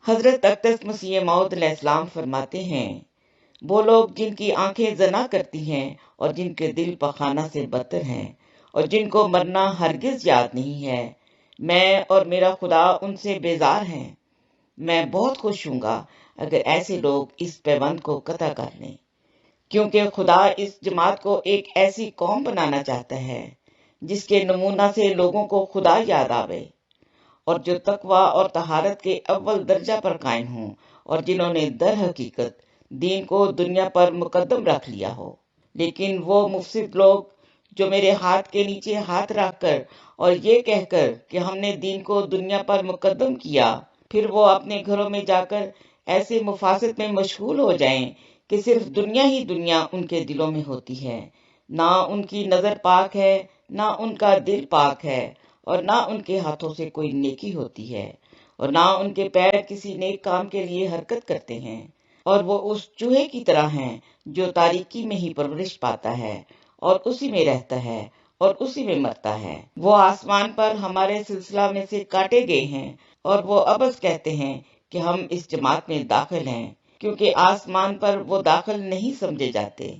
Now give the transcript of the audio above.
حضرت اقدس مسیح موعود علیہ السلام فرماتے ہیں، وہ لوگ جن کی آنکھیں زنا کرتی ہیں اور جن کے دل پخانہ سے بدتر ہیں اور جن کو مرنا ہرگز یاد نہیں ہے، میں اور میرا خدا ان سے بیزار ہیں۔ میں بہت خوش ہوں گا اگر ایسے لوگ اس پیوند کو قطع کر لیں، کیونکہ خدا اس جماعت کو ایک ایسی قوم بنانا چاہتا ہے جس کے نمونہ سے لوگوں کو خدا یاد آوے، اور جو تقوی اور طہارت کے اول درجہ پر قائم ہوں اور جنہوں نے در حقیقت دین کو دنیا پر مقدم رکھ لیا ہو۔ لیکن وہ مفسد لوگ جو میرے ہاتھ کے نیچے ہاتھ رکھ کر اور یہ کہہ کر کہ ہم نے دین کو دنیا پر مقدم کیا، پھر وہ اپنے گھروں میں جا کر ایسے مفاسد میں مشغول ہو جائیں کہ صرف دنیا ہی دنیا ان کے دلوں میں ہوتی ہے، نہ ان کی نظر پاک ہے، نہ ان کا دل پاک ہے، اور نہ ان کے ہاتھوں سے کوئی نیکی ہوتی ہے، اور نہ ان کے پیر کسی نیک کام کے لیے حرکت کرتے ہیں، اور وہ اس چوہے کی طرح ہیں جو تاریکی میں ہی پرورش پاتا ہے اور اسی میں رہتا ہے اور اسی میں مرتا ہے۔ وہ آسمان پر ہمارے سلسلہ میں سے کاٹے گئے ہیں، اور وہ ابس کہتے ہیں کہ ہم اس جماعت میں داخل ہیں، کیونکہ آسمان پر وہ داخل نہیں سمجھے جاتے۔